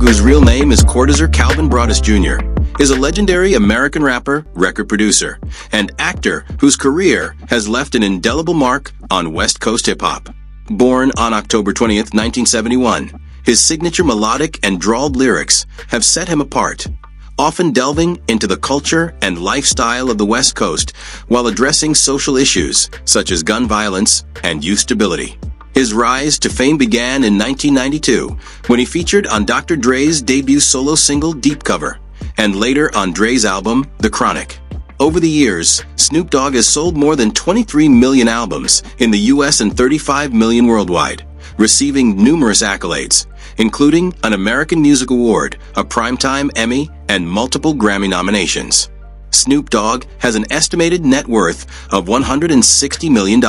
Dogg, whose real name is Cordozar Calvin Broadus Jr., is a legendary American rapper, record producer, and actor whose career has left an indelible mark on West Coast hip-hop. Born on October 20th, 1971, his signature melodic and drawled lyrics have set him apart, often delving into the culture and lifestyle of the West Coast while addressing social issues such as gun violence and youth stability. His rise to fame began in 1992 when he featured on Dr. Dre's debut solo single Deep Cover, and later on Dre's album The Chronic. Over the years, Snoop Dogg has sold more than 23 million albums in the US and 35 million worldwide, receiving numerous accolades, including an American Music Award, a Primetime Emmy, and multiple Grammy nominations. Snoop Dogg has an estimated net worth of $160 million.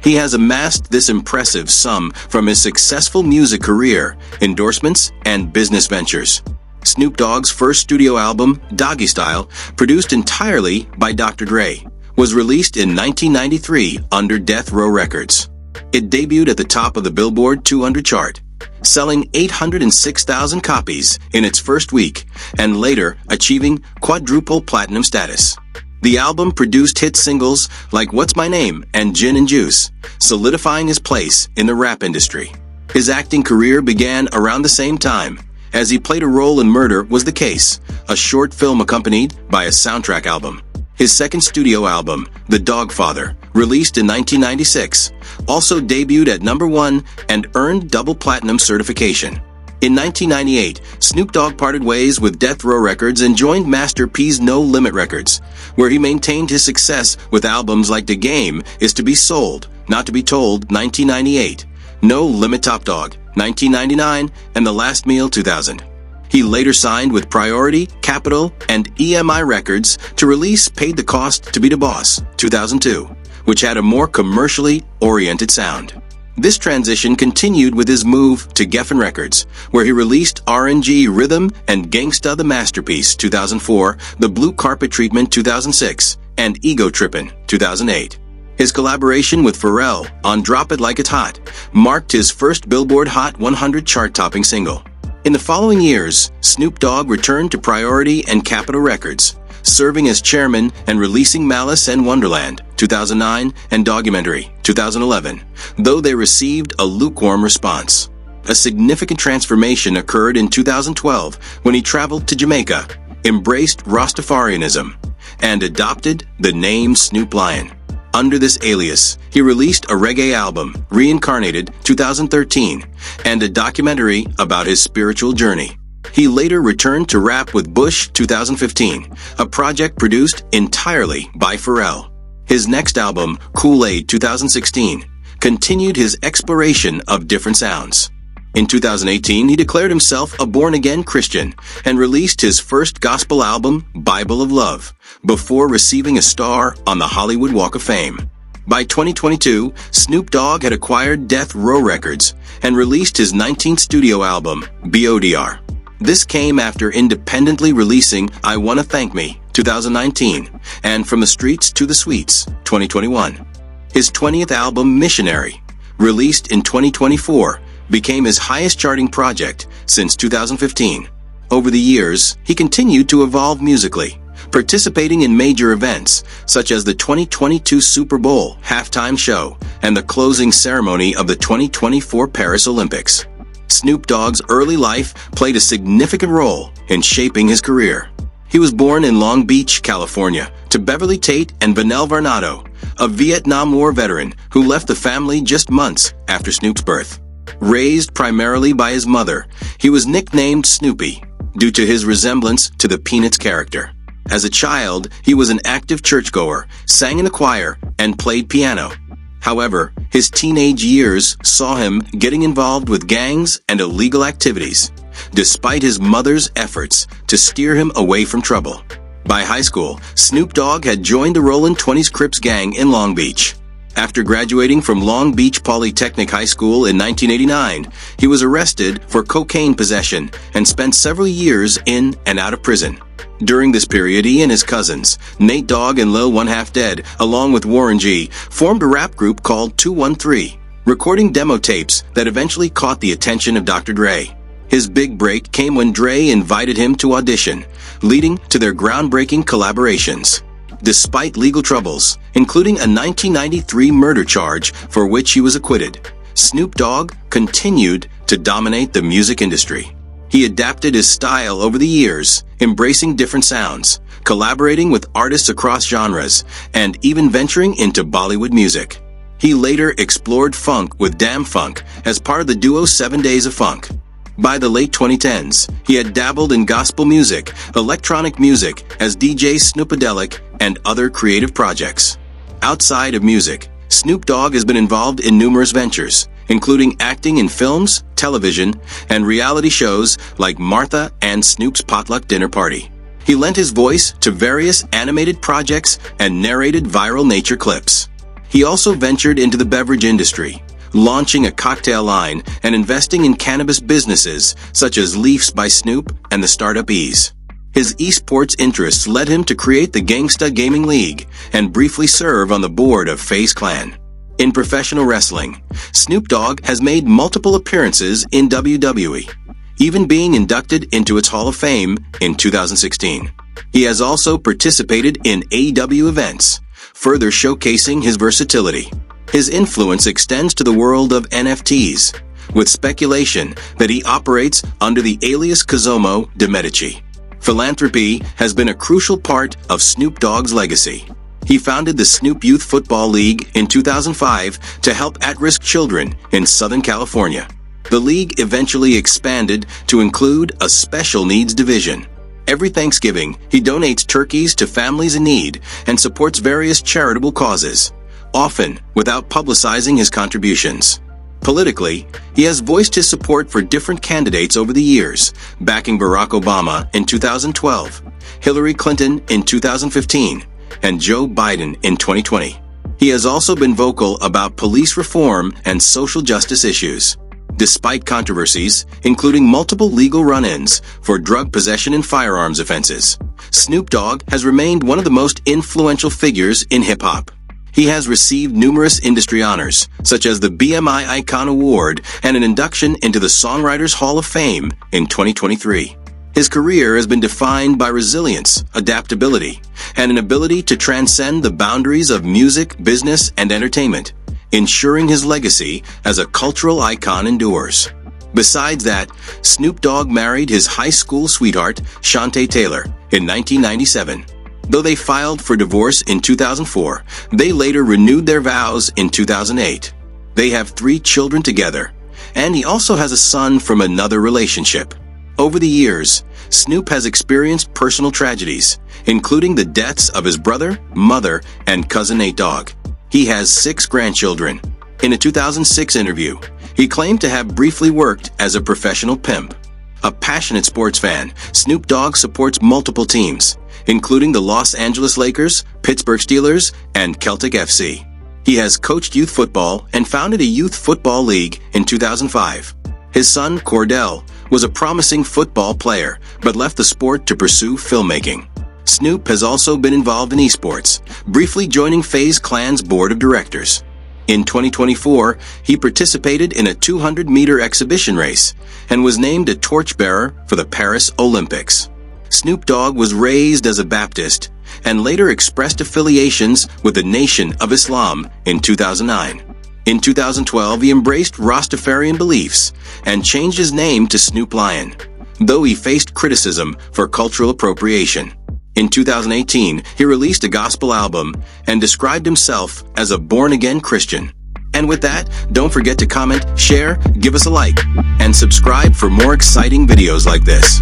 He has amassed this impressive sum from his successful music career, endorsements, and business ventures. Snoop Dogg's first studio album, Doggy Style, produced entirely by Dr. Dre, was released in 1993 under Death Row Records. It debuted at the top of the Billboard 200 chart, selling 806,000 copies in its first week, and later achieving quadruple platinum status. The album produced hit singles like What's My Name and Gin and Juice, solidifying his place in the rap industry. His acting career began around the same time, as he played a role in Murder Was the Case, a short film accompanied by a soundtrack album. His second studio album, The Dogfather, released in 1996, also debuted at #1 and earned double platinum certification. In 1998, Snoop Dogg parted ways with Death Row Records and joined Master P's No Limit Records, where he maintained his success with albums like The Game Is to Be Sold, Not to Be Told, 1998, No Limit Top Dog, 1999, and The Last Meal, 2000. He later signed with Priority, Capitol, and EMI Records to release Paid the Cost to Be the Boss, 2002, which had a more commercially oriented sound. This transition continued with his move to Geffen Records, where he released R&G Rhythm and Gangsta the Masterpiece, 2004, The Blue Carpet Treatment, 2006, and Ego Trippin', 2008. His collaboration with Pharrell on Drop It Like It's Hot marked his first Billboard Hot 100 chart-topping single. In the following years, Snoop Dogg returned to Priority and Capitol Records, serving as chairman and releasing Malice and Wonderland, 2009, and Documentary, 2011, though they received a lukewarm response. A significant transformation occurred in 2012 when he traveled to Jamaica, embraced Rastafarianism, and adopted the name Snoop Lion. Under this alias, he released a reggae album, Reincarnated, 2013, and a documentary about his spiritual journey. He later returned to rap with Bush, 2015, a project produced entirely by Pharrell. His next album, Kool-Aid, 2016, continued his exploration of different sounds. In 2018, he declared himself a born-again Christian and released his first gospel album, Bible of Love, before receiving a star on the Hollywood Walk of Fame. By 2022, Snoop Dogg had acquired Death Row Records and released his 19th studio album, BODR. This came after independently releasing I Wanna Thank Me, 2019, and From the Streets to the Sweets, 2021. His 20th album, Missionary, released in 2024, became his highest charting project since 2015. Over the years, he continued to evolve musically, participating in major events such as the 2022 Super Bowl halftime show and the closing ceremony of the 2024 Paris Olympics. Snoop Dogg's early life played a significant role in shaping his career. He was born in Long Beach, California, to Beverly Tate and Vanell Varnado, a Vietnam War veteran who left the family just months after Snoop's birth. Raised primarily by his mother, he was nicknamed Snoopy due to his resemblance to the Peanuts character. As a child, he was an active churchgoer, sang in a choir, and played piano. However, his teenage years saw him getting involved with gangs and illegal activities, despite his mother's efforts to steer him away from trouble. By high school, Snoop Dogg had joined the Rollin' 20s Crips gang in Long Beach. After graduating from Long Beach Polytechnic High School in 1989, he was arrested for cocaine possession and spent several years in and out of prison. During this period, he and his cousins, Nate Dogg and Lil 1/2 Dead, along with Warren G, formed a rap group called 213, recording demo tapes that eventually caught the attention of Dr. Dre. His big break came when Dre invited him to audition, leading to their groundbreaking collaborations. Despite legal troubles, including a 1993 murder charge for which he was acquitted, Snoop Dogg continued to dominate the music industry. He adapted his style over the years, embracing different sounds, collaborating with artists across genres, and even venturing into Bollywood music. He later explored funk with Damn Funk as part of the duo 7 Days of Funk. By the late 2010s, he had dabbled in gospel music, electronic music as DJ Snoopadelic, and other creative projects. Outside of music, Snoop Dogg has been involved in numerous ventures, including acting in films, television, and reality shows like Martha and Snoop's Potluck Dinner Party. He lent his voice to various animated projects and narrated viral nature clips. He also ventured into the beverage industry, launching a cocktail line and investing in cannabis businesses such as Leafs by Snoop and the startup Ease. His esports interests led him to create the Gangsta Gaming League and briefly serve on the board of FaZe Clan. In professional wrestling, Snoop Dogg has made multiple appearances in WWE, even being inducted into its Hall of Fame in 2016. He has also participated in AEW events, further showcasing his versatility. His influence extends to the world of NFTs, with speculation that he operates under the alias Cosimo de Medici. Philanthropy has been a crucial part of Snoop Dogg's legacy. He founded the Snoop Youth Football League in 2005 to help at-risk children in Southern California. The league eventually expanded to include a special needs division. Every Thanksgiving, he donates turkeys to families in need and supports various charitable causes, often without publicizing his contributions. Politically, he has voiced his support for different candidates over the years, backing Barack Obama in 2012, Hillary Clinton in 2015, and Joe Biden in 2020. He has also been vocal about police reform and social justice issues. Despite controversies, including multiple legal run-ins for drug possession and firearms offenses, Snoop Dogg has remained one of the most influential figures in hip-hop. He has received numerous industry honors, such as the BMI Icon Award and an induction into the Songwriters Hall of Fame in 2023. His career has been defined by resilience, adaptability, and an ability to transcend the boundaries of music, business, and entertainment, ensuring his legacy as a cultural icon endures. Besides that, Snoop Dogg married his high school sweetheart, Shantae Taylor, in 1997. Though they filed for divorce in 2004, they later renewed their vows in 2008. They have 3 children together, and he also has a son from another relationship. Over the years, Snoop has experienced personal tragedies, including the deaths of his brother, mother, and cousin Nate Dogg. He has 6 grandchildren. In a 2006 interview, he claimed to have briefly worked as a professional pimp. A passionate sports fan, Snoop Dogg supports multiple teams, including the Los Angeles Lakers, Pittsburgh Steelers, and Celtic FC. He has coached youth football and founded a youth football league in 2005. His son, Cordell, was a promising football player, but left the sport to pursue filmmaking. Snoop has also been involved in esports, briefly joining FaZe Clan's board of directors. In 2024, he participated in a 200-meter exhibition race and was named a torchbearer for the Paris Olympics. Snoop Dogg was raised as a Baptist and later expressed affiliations with the Nation of Islam in 2009. In 2012, he embraced Rastafarian beliefs and changed his name to Snoop Lion, though he faced criticism for cultural appropriation. In 2018, he released a gospel album and described himself as a born-again Christian. And with that, don't forget to comment, share, give us a like, and subscribe for more exciting videos like this.